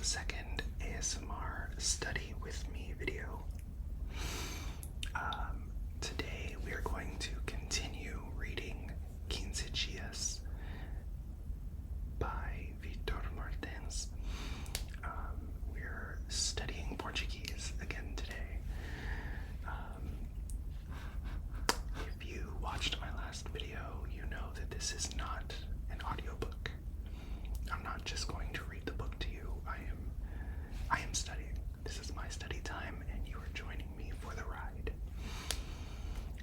second ASMR study with me video. Today we are going to continue reading Quinze Dias by Vitor Martins. We're studying Portuguese again today. If you watched my last video, you know that this is not an audiobook. I'm not just going to read the book to you. I am studying. This is my study time, and you are joining me for the ride.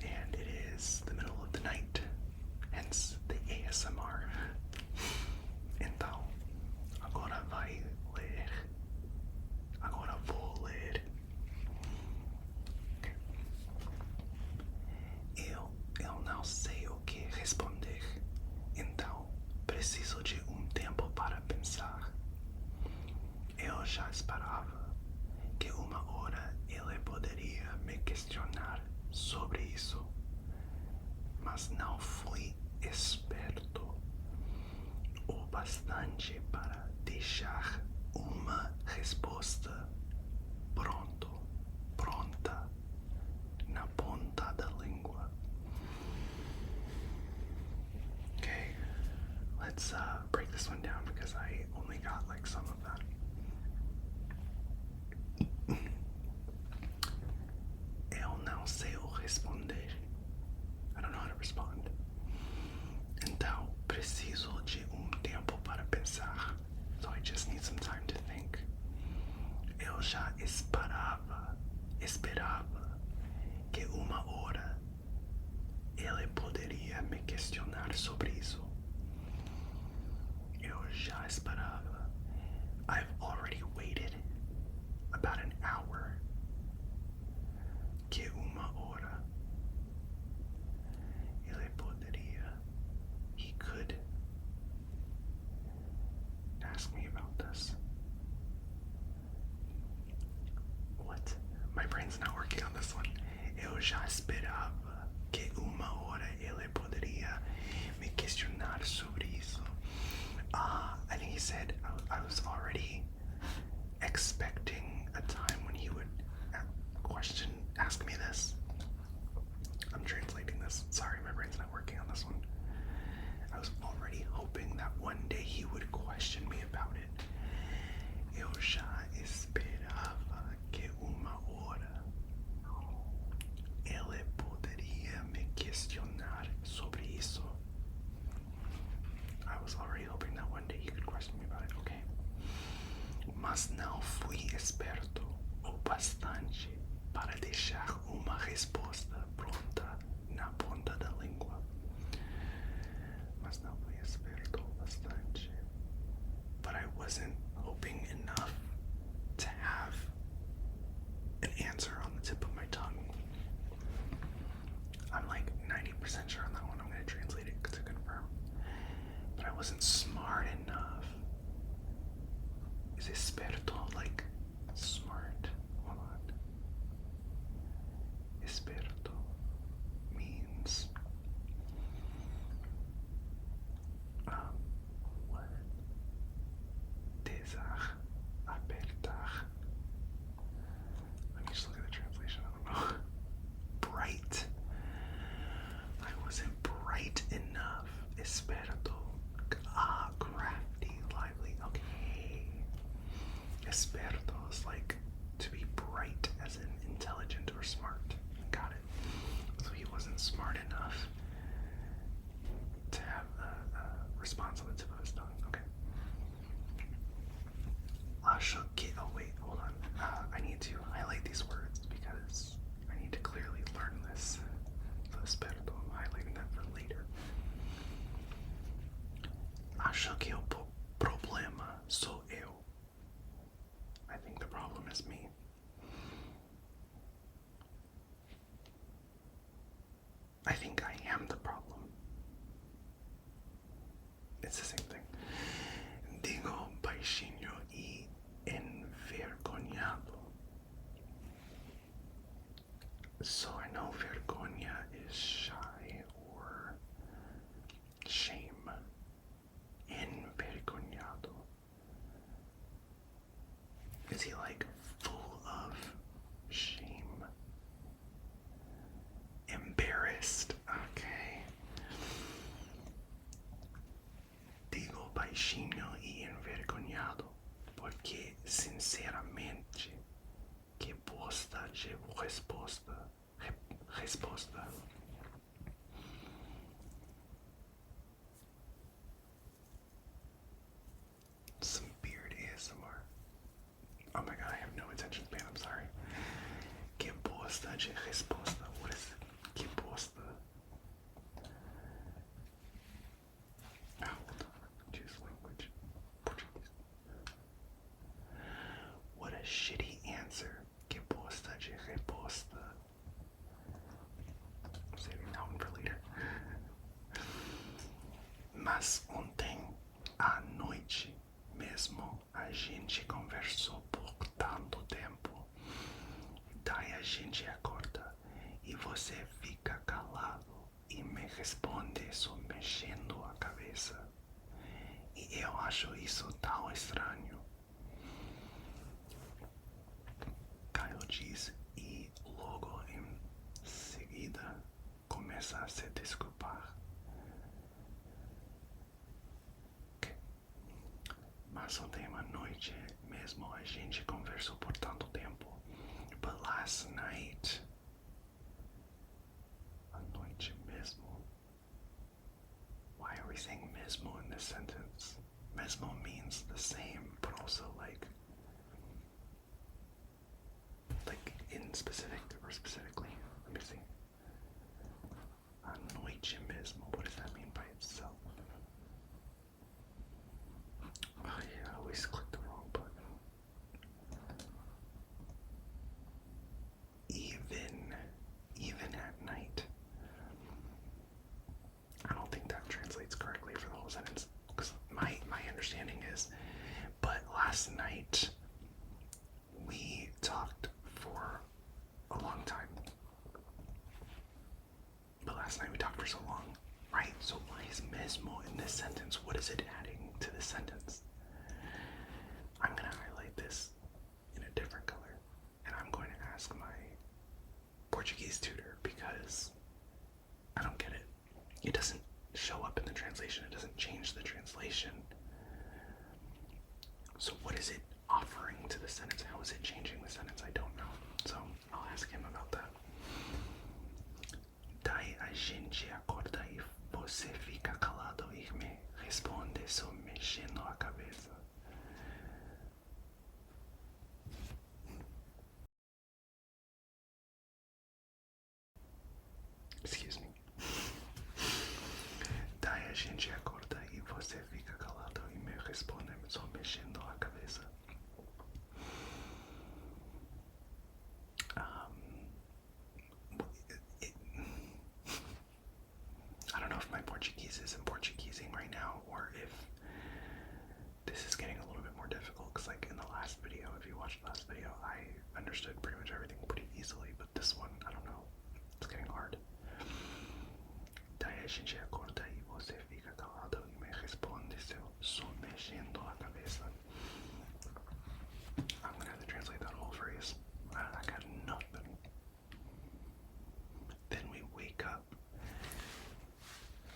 And it is the middle of the night, hence the ASMR. Então, agora vai ler. Agora vou ler. Okay. Eu não sei o que responder. Então, preciso de tempo para pensar. Eu já esperava que uma hora ele poderia me questionar sobre isso, mas não fui esperto o bastante para deixar uma resposta pronta, na ponta da língua. Okay, let's break this one down because I only got like some of that. Eu não sei o responder. I don't know how to respond. Então, preciso de tempo para pensar. So I just need some time to think. Eu já esperava que uma hora ele poderia me questionar sobre isso. Eu já esperava. I've already waited about an hour. Que uma hora ele poderia, he could ask me about this. What? My brain's not working on this one. Eu já esperava que uma hora ele poderia me questionar sobre isso. I think he said I was already expecting a time when he would ask me this. I'm translating this. Sorry, my brain's not working on this one. I was already hoping that one day he would question me about it. Eu já esperava que uma hora ele poderia me questionar sobre isso. I was already hoping that one day he could question me about it. Okay. Mas não fui esperto o bastante para deixar uma resposta pronta na ponta da língua. Mas não fui esperto o bastante. But I wasn't hoping enough to have an answer on the tip of my tongue. I'm like 90% sure on that one. I'm going to translate it to confirm. But I wasn't smart enough. Is esperto like smart? Hold on. Esperto means what? Apertar. Let me just look at the translation. I don't know. Bright. I wasn't bright enough. Esperto. Crafty, lively. Okay. Esperto is like to be bright as in intelligent or smart. Got it. So he wasn't smart enough to have a response on the tip of his tongue. Okay. Oh wait, hold on. I need to highlight these words because I need to clearly learn this. So esperto, I'm highlighting that for later. Acho que o problema sou eu. I think the problem is me. I think I am the problem. It's the same thing. Digo baixinho e envergonhado. So I know vergonha is shy or shame. Envergonhado. baixinho e envergonhado, porque, sinceramente, que bosta de resposta. Resposta. Some beard ASMR. Oh my god, I have no attention span, I'm sorry. Que bosta de resposta. What is it? Que bosta. Oh, hold on. Choose language. Portuguese. What a shitty answer. Que bosta de resposta. I'm saving that one for later. Mas ontem à noite mesmo a gente conversou por tanto tempo. Daí a gente acorda e você fica calado e me responde só mexendo a cabeça. E eu acho isso tão estranho. Kyle diz e logo em seguida começa a se desculpar. Mas ontem à noite mesmo a gente conversou por tanto tempo. But last night, a noite mesmo. Why are we saying mesmo in this sentence? Mesmo means the same, but also like in specific or specifically. Let me see. A noite mesmo. What does that mean by itself? Oh yeah, I always click the wrong button. Even at night. I don't think that translates correctly for the whole sentence, because my understanding is, but last night we talked for a long time. But last night we talked for so long, right? So why is mesmo in this sentence? What is it adding to this sentence? I'm gonna highlight this in a different color, and I'm going to ask my Portuguese tutor, because I don't get it. It doesn't show up in the translation. It doesn't change the translation. So what is it offering to the sentence? How is it changing the sentence? I don't know. So I'll ask him about that. Daí a gente acorda e você fica calado e me responde só mexendo a cabeça. Excuse me. Daí a gente acorda e você fica calado e me responde só mexendo a cabeça. I don't know if my Portuguese is in Portuguesing right now, or if this is getting a little bit more difficult, because like in the last video, if you watched the last video, I understood pretty much everything pretty easily, but this one, I don't know, it's getting hard. Daí a gente acorda e você fica calado e me responde só mexendo a cabeça. I'm gonna have to translate that whole phrase. I got nothing. Then we wake up.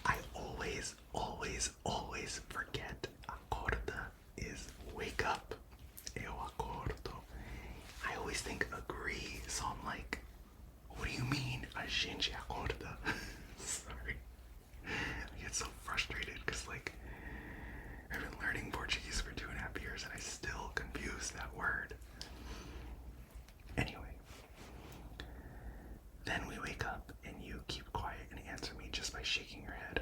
I always forget. Acorda is wake up. Eu acordo. I always think agree, so I'm like, what do you mean? A gente acorda. Sorry. I get so frustrated because like I've been learning Portuguese for 2.5 years and I still confuse that word. Anyway, then we wake up and you keep quiet and answer me just by shaking your head.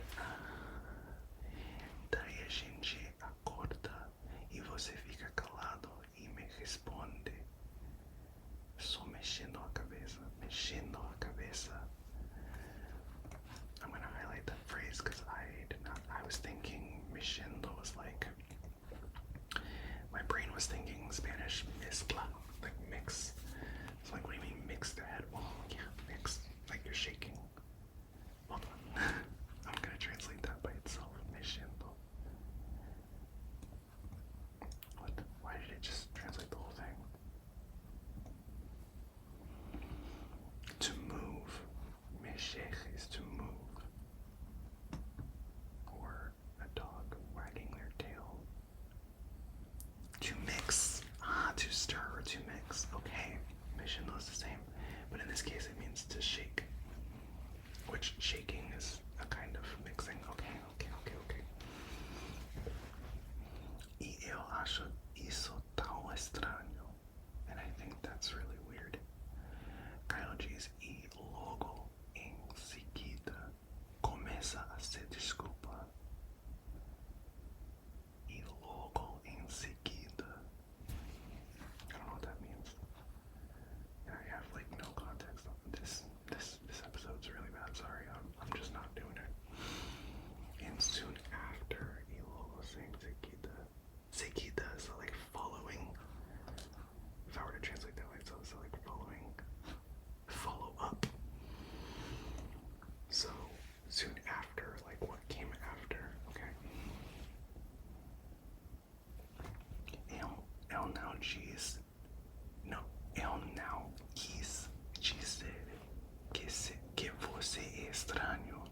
Daí a gente acorda e você fica calado e me responde só mexendo a cabeça, mexendo a cabeça. I'm gonna highlight that phrase because I was thinking mexendo was like, my brain was thinking Spanish mezcla, like mix. It's like, what do you mean mix the head? Well, yeah, mix, like you're shaking. Hold on. I'm gonna quis. Não, eu não quis dizer que você é estranho.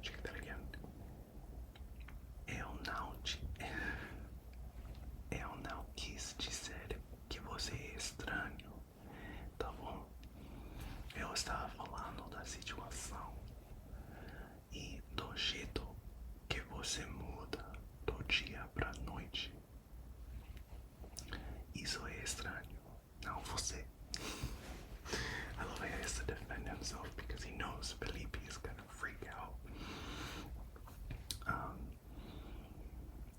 Check that again. Eu não quis dizer que você é estranho, tá bom? Eu estava falando da situação e do jeito que você muda do dia pra noite. Isso é estranho, não você. I love how he has to defend himself because he knows Felipe is gonna freak out.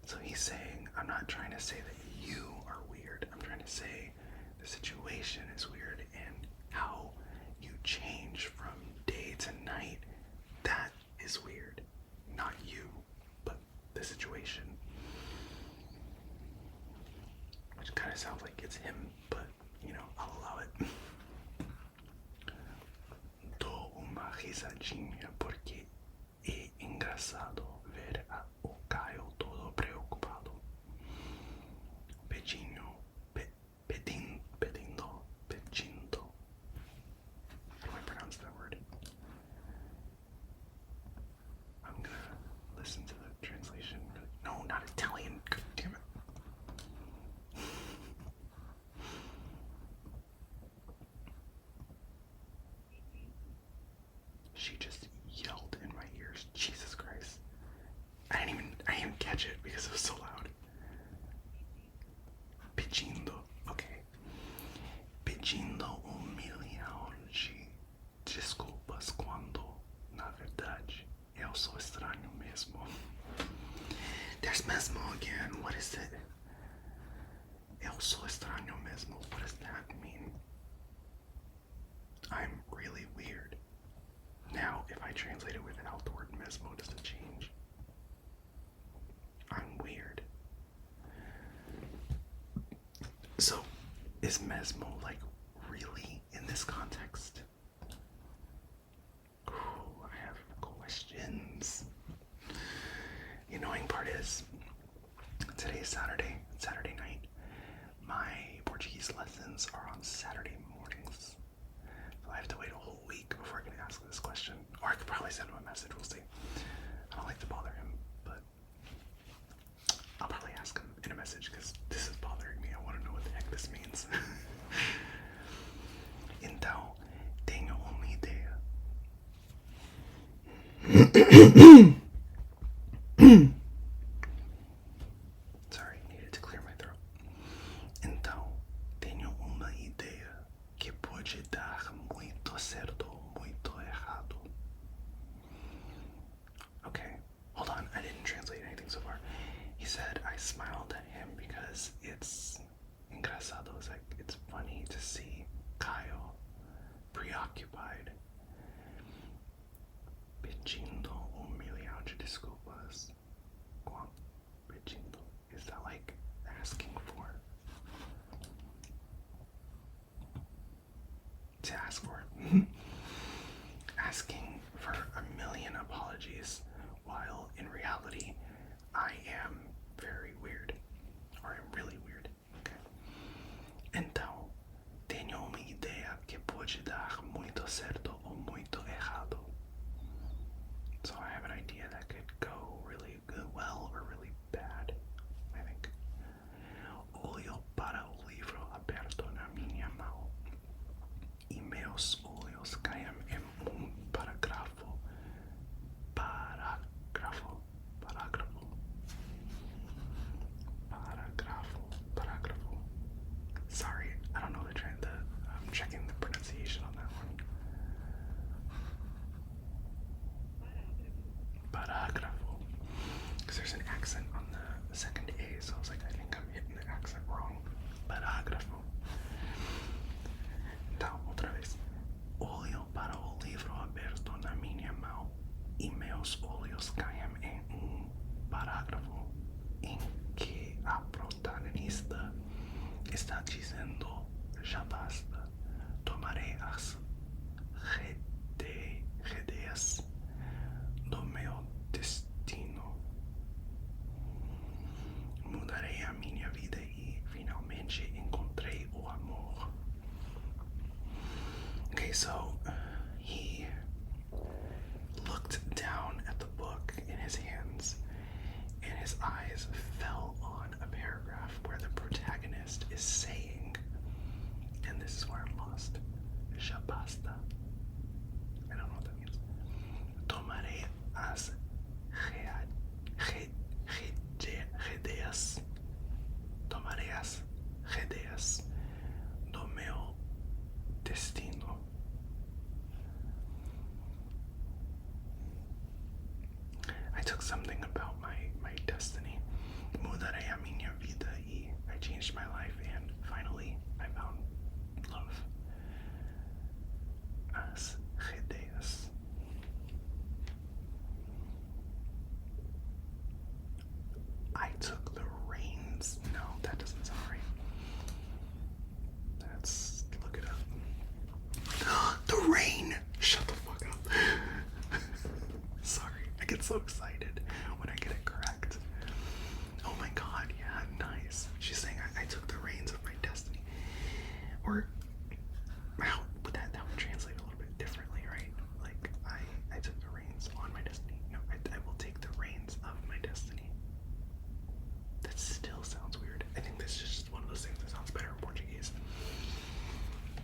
So he's saying, I'm not trying to say that you are weird. I'm trying to say the situation is weird and how you change from day to night. That is weird. Not you, but the situation. Which kind of sounds like it's him, but, you know, I'll allow it. Dou uma risadinha porque é engraçado ver o Caio todo preocupado. Pedindo. How do I pronounce that word? I'm gonna listen to the translation. No, not Italian. God damn it. She just yelled in my ears. Jesus Christ. I didn't even catch it because it was so loud. Pedindo. Okay. Pedindo milhão de desculpas quando, na verdade, eu sou estranho mesmo. There's mesmo again. What is it? Eu sou estranho mesmo. What does that mean? I'm really weird. Now, if I translate it without the word mesmo, does it change? I'm weird. So, is mesmo like really in this context? Ooh, I have questions. The annoying part is, today is Saturday night. My Portuguese lessons are on Saturday mornings. So I have to wait a whole week before I can ask this question. Or I could probably send him a message, we'll see. I don't like to bother him, but I'll probably ask him in a message because this is bothering me. I want to know what the heck this means. Então, tenho uma ideia. Sorry, needed to clear my throat. Então, tenho uma ideia que pode dar muito certo ou muito errado. Okay, hold on, I didn't translate anything so far. He said I smiled at him because it's engraçado. It's like, it's funny to see Kyle preoccupied. Pedindo milhão de desculpas. Pedindo, is that like asking for? To ask for. Asking for a million apologies, while in reality, I am very weird. Or I'm really weird. Okay. Então, tenho uma ideia que pode dar muito certo ou muito errado. So I have an idea that could go really good, well, or really bad, I think. Olho para o livro aberto na minha mão. E meus olhos caem em parágrafo para Okay, so he looked down at the book in his hands, and his eyes fell on a paragraph where the protagonist is saying, and this is where I'm lost, ya basta. I don't know what that means. Tomaré as rédeas. Tomaré as rédeas do meu destino. I took something about my destiny. Mudaré a minha vida e I changed my life, and finally I found love. As rédeas. I took the reins. No, that doesn't sound right. Let's look it up. The rain! Shut the fuck up. Sorry, I get so excited when I get it correct. Oh my god, yeah, nice. She's saying I took the reins of my destiny. Or, how would that would translate a little bit differently, right? Like, I took the reins on my destiny. No, I will take the reins of my destiny. That still sounds weird. I think this is just one of those things that sounds better in Portuguese.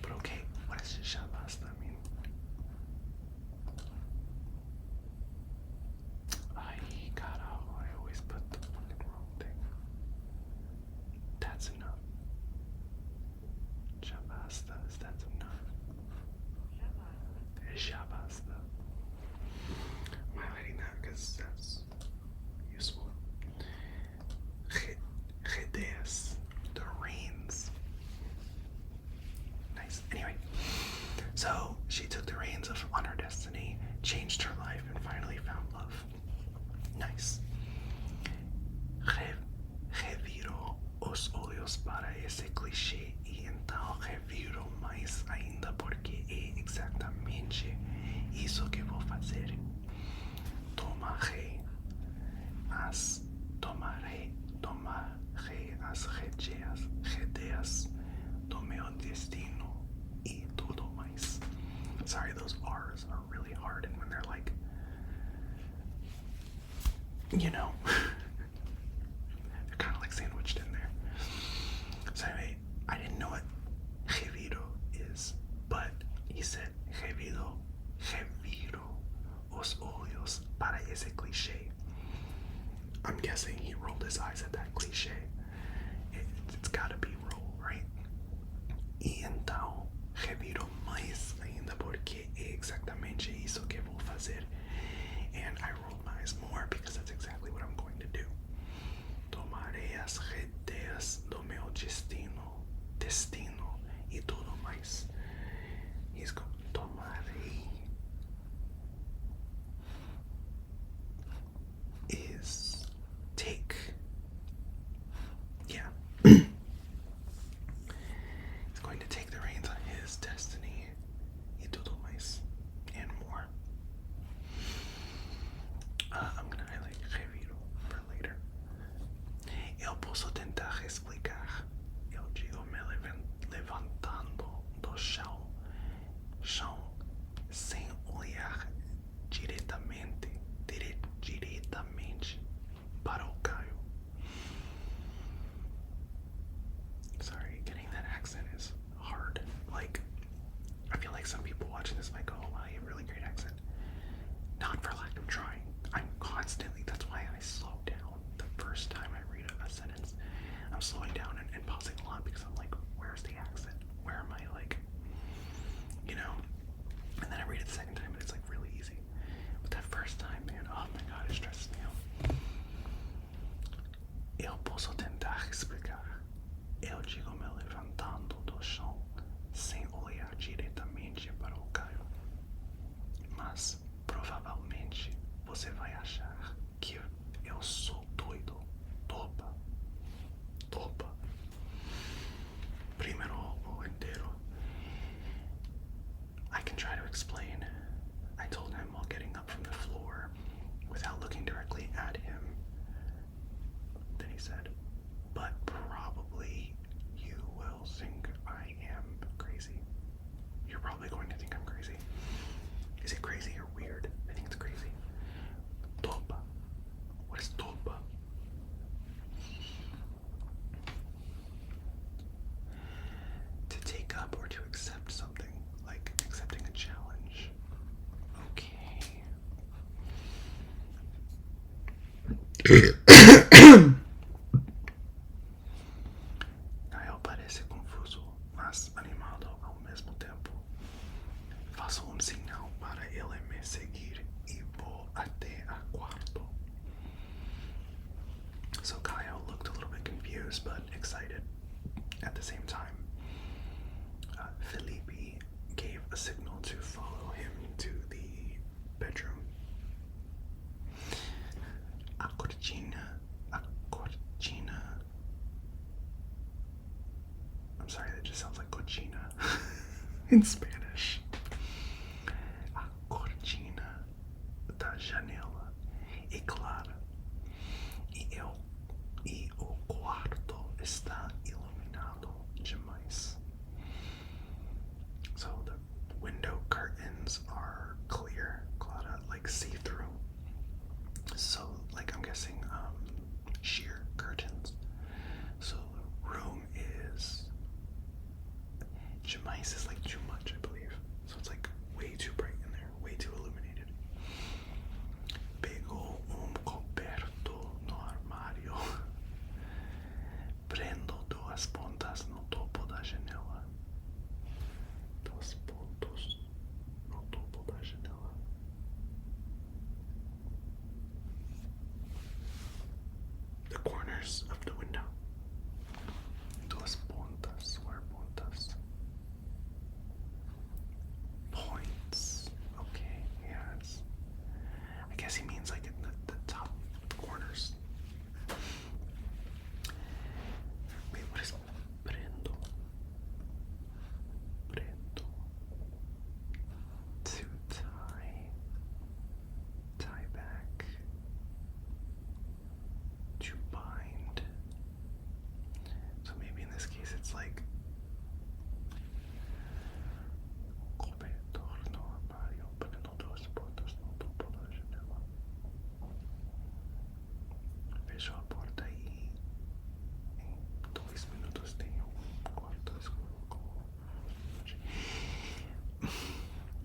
But okay, what does já basta mean? Ay, carajo, I always put the fucking wrong thing. That's enough. Já basta, that's enough. Já basta. I'm highlighting that because that's useful. Rédeas, the reins. Nice. Anyway, so she took the reins on her destiny, changed her life, and finally found love. Nice. Reviro os olhos para esse clichê e então reviro mais ainda porque é exatamente isso que vou fazer. Tomarei as rédeas do meu destino e tudo mais. Sorry, those R's are really hard, and when they're like, you know, they're kind of like sandwiched in there. So anyway, I didn't know what reviro is, but he said reviro os olhos para esse clichê. I'm guessing he rolled his eyes at that cliche. It's gotta be roll, right? E então, reviro mais ainda porque é exatamente isso que vou fazer. And I rolled my eyes more because that's exactly what I'm going to do. Tomarei as rédeas do meu destino e tudo mais. He's going to tomarei is take. Yeah. He's going to take the reins on his destiny e tudo mais and more. I'm gonna highlight reviro for later. Eu posso tentar explicar. Eu digo me levantando do chão sem olhar diretamente para o Caio. Sorry, getting that accent is hard. Like, I feel like some people watching this might go, oh wow, you have a really great accent. Not for lack of trying. I'm constantly, that's why I slow down the first time I read a sentence. I'm slowing down and pausing a lot because I'm like, where's the accent? Where am I, like, you know? And then I read it the second time and it's like really easy. But that first time, man, oh my god, it stresses me out. Eu posso tentar explicar. Eu digo me levantando do chão sem olhar diretamente para o Caio. Mas provavelmente você vai achar que eu sou doido. Topa. Primeiro o inteiro. I can try to explain. I told him while getting up from the floor without looking directly at him. Then he said, but probably you will think I am crazy. You're probably going to think I'm Is it crazy or weird? I think it's crazy. Topa. What is topa? To take up or to accept something, like accepting a challenge. Okay. Gael parece confuso, mas animado ao mesmo tempo. Faço sinal para ele me seguir e vou até a quarto. So Kyle looked a little bit confused but excited at the same time. Felipe gave a signal to follow him to the bedroom. A cortina. I'm sorry, that just sounds like cochina in Spanish. A cortina da janela é clara e o quarto está iluminado demais. So the window curtains are clear, clara, like see-through. So, like, I'm guessing sheer curtains. So the room is demais is like too much, I believe. So it's like way too bright in there, way too illuminated. Pego coberto no armário. Prendo duas pontas no topo da janela. Duas pontos no topo da janela. The corners of the window. Duas pontas. Where pontas? Points. Okay, yes. I guess he means like in the top corners. Wait, what is prendo? Prendo. To tie back. To bind. So maybe in this case it's like cobertor no armário, prendo duas portas no topo da janela. Fecho a porta e em 2 minutos tenho quarto escuro.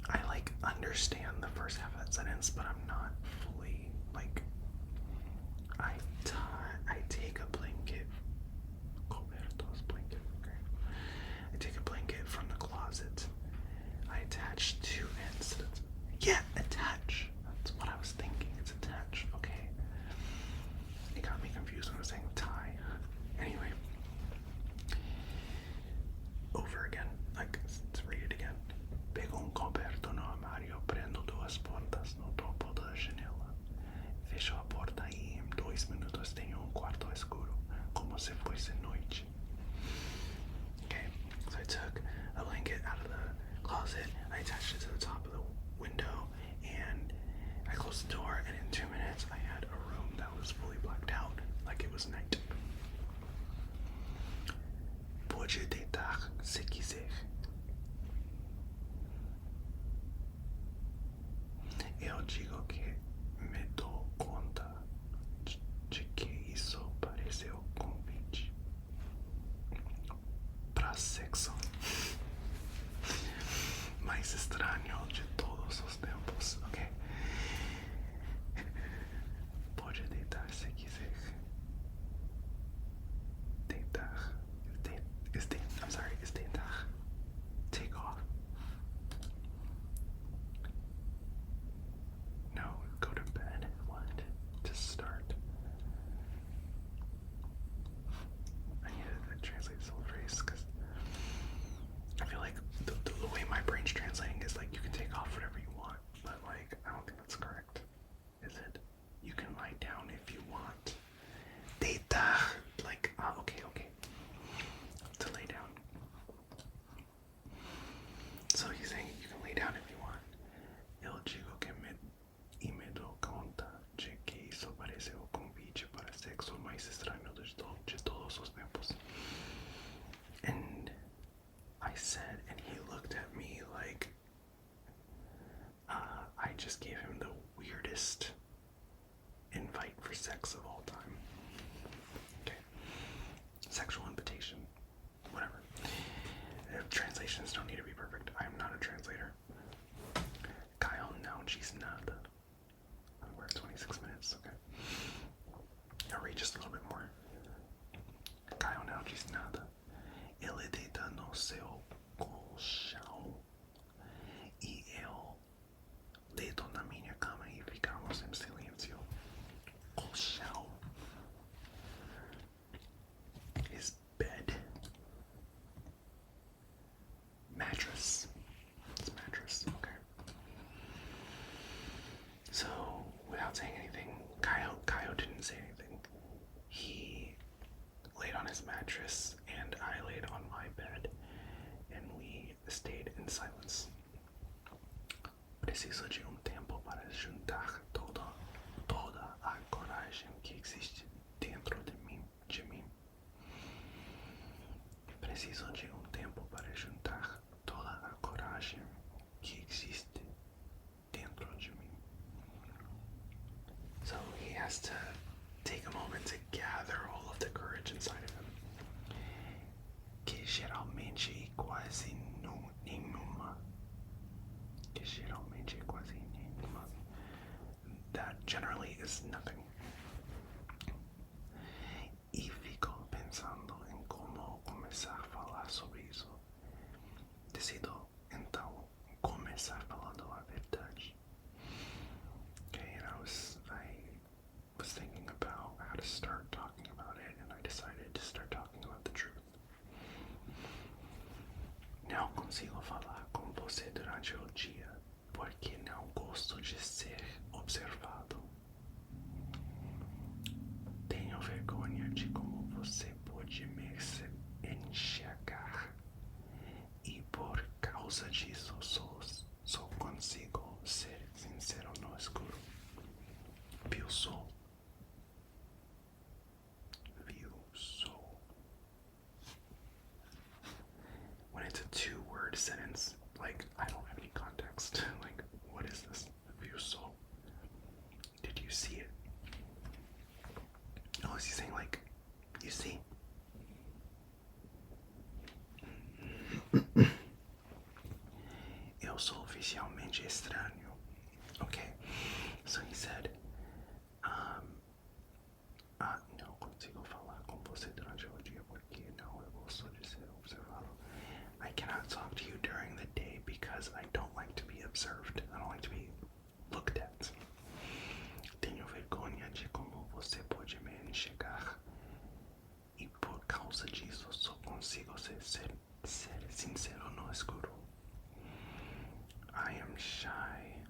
I like understand the first half of that sentence, but I'm not fully like I take a blanket. Cobertos blanket, okay. I take a blanket from the closet. I attach two ends to it. Yeah, attach. That's what I was thinking. It's attach. Okay. It got me confused when I was saying tie. Anyway. Over again. Like, let's read it again. Pego coberto no armário, prendo duas portas no topo da janela. Fecho a porta e em 2 minutos tenho quarto escuro, como se fosse noite. Okay, so I took a blanket out of the closet, I attached it to the top of the window, and I closed the door, and in 2 minutes I had a room that was fully blacked out, like it was night. Pode deitar se quiser. Eu digo que me dou conta de que isso pareceu convite pra sexo mais estranho de todos os tempos, ok? Pode deitar se quiser. sexual invitation, whatever. Translations don't need to be perfect. I am not a translator. Kyle, now she's not. We're at 26 minutes, okay. I'll read just a little bit more. Kyle, now she's not. Ele deita no seu colchão e eu deito na minha cama e ficamos em silêncio. Colchão. His bed. Mattress. It's a mattress, okay. So, without saying anything, Kyle didn't say anything. He laid on his mattress and I laid on my bed and we stayed in silence. Preciso de tempo para juntar toda a coragem que existe dentro de mim. Preciso de tempo para juntar toda a coragem que existe dentro de mim. So he has to take a moment to gather all of the courage inside of him. Que geralmente quase nenhuma. Que geralmente quase nenhuma. That generally is nothing. E fico pensando em como começar a falar sobre isso. Decido então começar falando a verdade. Okay, and I was thinking about how to start talking about it, and I decided to start talking about the truth. Não consigo falar com você durante o dia porque não gosto de ser observado. Tenho vergonha de como você pode me enxergar e por causa disso só consigo ser sincero no escuro. Viu só? When it's a two-word sentence, like, I don't have any context. Like, what is this? Viu só? Did you see it? Oh, is he saying, like, you see? Eu sou oficialmente estranho. Okay, so he said, não consigo falar com você durante o dia porque não eu gosto de ser observado. I cannot talk to you during the day because I don't like to be observed. I don't like to be looked at. Tenho vergonha de como você pode me enxergar e por causa disso só consigo ser sincero no escuro. I am shy.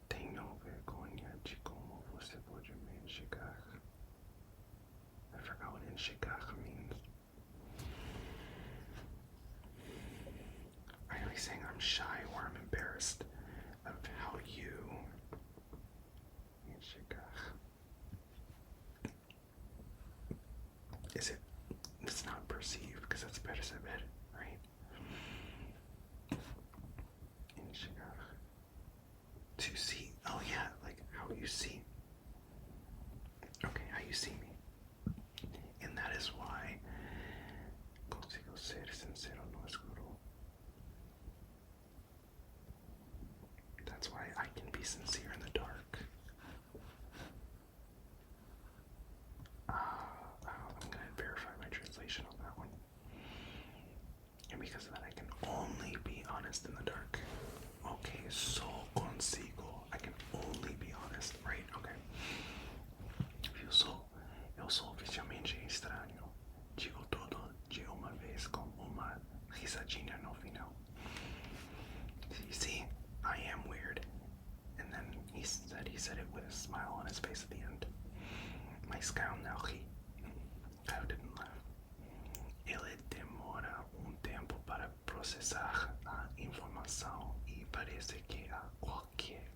Tenho vergonha de como você pode me enxergar. I forgot what enxergar means. Are you saying I'm shy or I'm embarrassed of how you enxergar? Is it? It's not perceived because that's perceber, right? Enxergar. To see. Oh yeah, like how you see. Okay, how you see me. And that is why consigo ser sincero no escuro. That's why I can be sincere in the dark. I'm going to verify my translation on that one. And because of that, I can only be honest in the dark. Okay, so consigo. I can only be honest, right? Okay. Eu sou oficialmente estranho. Digo tudo de uma vez com uma risadinha no final. You see, I am weird. And then he said it with a smile on his face at the end. Mas Kyle não ri. Kyle didn't laugh. Ele demora tempo para processar a informação e parece que a qualquer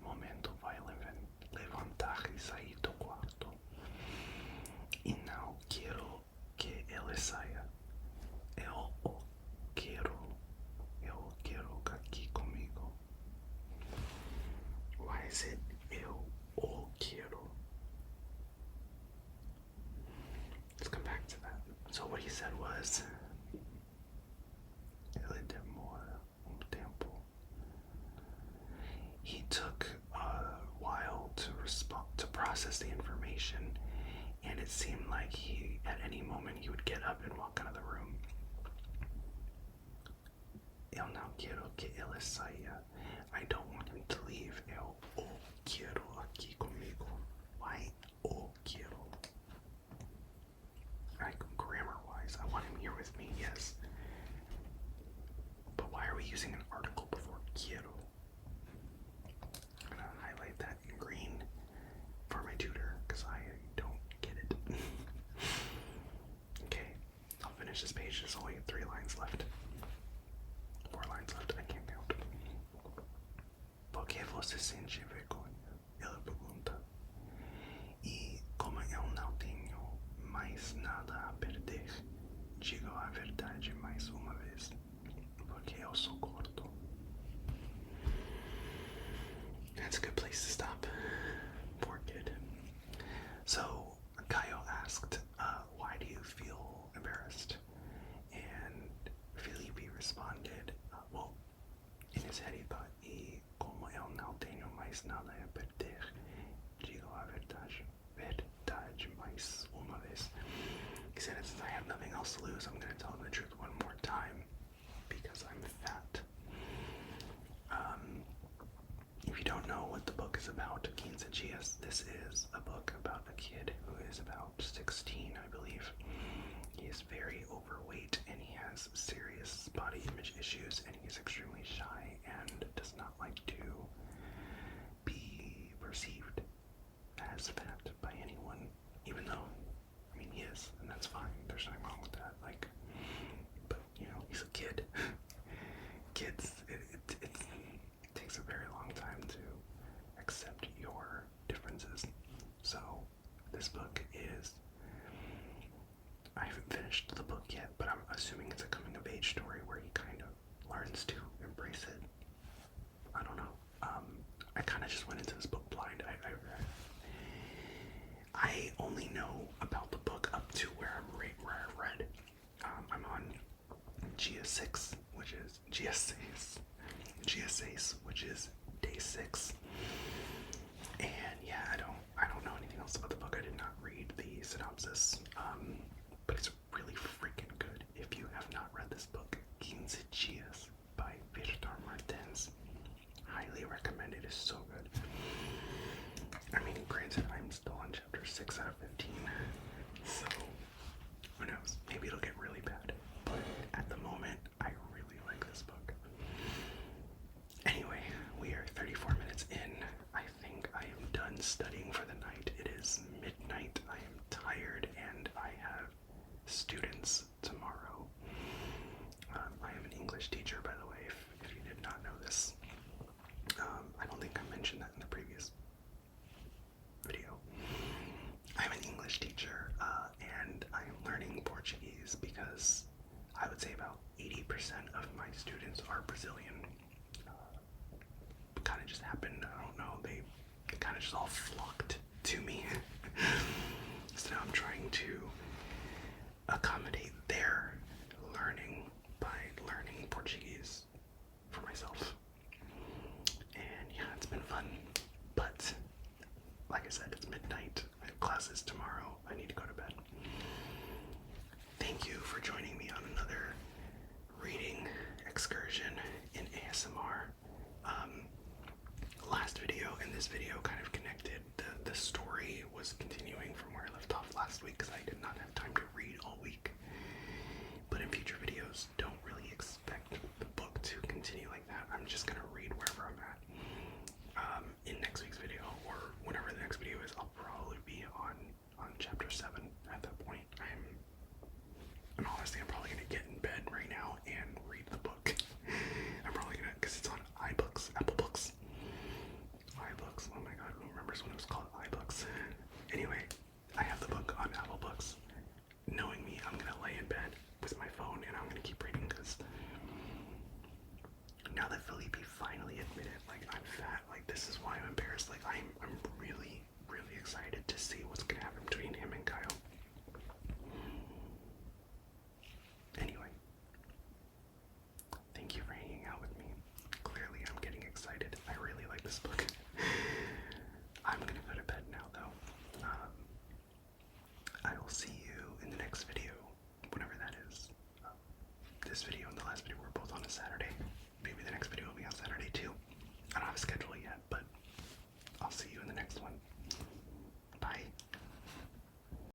momento vai levantar e sair do quarto. E não quero que ele saia. Eu o quero aqui comigo. Why is it eu o quero? process the information, and it seemed like at any moment, he would get up and walk out of the room. Eu não quero que ele saia. I don't want him to leave. Eu o quero aqui comigo. Why o quero? Like, grammar-wise, I want him here with me, yes. But why are we using an article before quiero? I'm gonna highlight that in green for my tutor, because I don't get it. Okay, I'll finish this page. There's only 3 lines left. 4 lines left, I can't count. Por que você sente vergonha? Ela pergunta. E como eu não tenho mais nada a perder, digo a verdade mais uma vez. Porque eu sou gordo. That's a good place to stop. Poor kid. So, Caio asked, why do you feel embarrassed? And Felipe responded, well, in his head he thought, e como eu não tenho mais nada a perder, digo a verdade mais uma vez. He said, since I have nothing else to lose, I'm going to tell him the truth one more time, because I'm fat. If you don't know what the book is about, Quinze Dias, this is a book about a kid who is about 16, I believe. He is very overweight, and he has serious body image issues, and he's extremely shy and does not like to be perceived as fat by anyone, even though, I mean, he is, and that's fine. There's nothing wrong with that. Like, but, you know, he's a kid. Kids, it takes a very long time to accept your differences. So, this book is, I haven't finished the book yet, but I'm assuming it's a coming-of-age story where he kind of learns to embrace it. I don't know. I kind of just went into this book blind. I only know about the book up to where I read. I'm on GS6, which is GS6, which is day 6. And yeah, I don't know anything else about the book. I did not read the synopsis, but it's really freaking good. If you have not read this book, Quinze Dias by Vitor Martins, highly recommend it. It's so good. I mean, granted, I'm still on chapter 6 out of 15, so who knows? Maybe it'll get really bad, but at the moment, I really like this book. Anyway, we are 34 minutes in. I think I am done studying for the night. It is midnight. I am tired, and I have students tomorrow. I am an English teacher, by the way, if you did not know this. I don't think I mentioned that in the previous video. I'm an English teacher, and I am learning Portuguese because I would say about 80% of my students are Brazilian. It kind of just happened. I don't know. They kind of just all flocked to me. So now I'm trying to accommodate their learning by learning Portuguese for myself. And yeah, it's been fun. But like I said, it's midnight. I have classes tomorrow. I need to go to bed. Thank you for joining me on another reading excursion in ASMR. Last video and this video kind of connected. The story was continuing from where I left off last week because I did not have time to read all week. But in future videos, don't really expect the book to continue like that. I'm just going to read wherever I'm at. In next week's video, or whenever the next video is, I'll probably be on chapter 7 at that point. I'm honestly, I'm probably gonna get in bed right now and read the book. I'm probably gonna, because it's on iBooks, Apple Books. iBooks, oh my god, who remembers when it was called iBooks? Anyway, I have the book on Apple Books. Knowing me, I'm gonna lay in bed with my phone and I'm gonna keep reading, because now that Felipe finally admitted, like, I'm fat, like, this is why I'm embarrassed. Like, I'm really, really excited to see what's gonna happen between him and Kyle. Anyway, thank you for hanging out with me. Clearly, I'm getting excited. I really like this book. I'm gonna go to bed now, though. will see you in the next video, whatever that is. This video and the last video were both on a Saturday. Maybe the next video will be on Saturday too. I don't have a schedule yet, but I'll see you in the next one.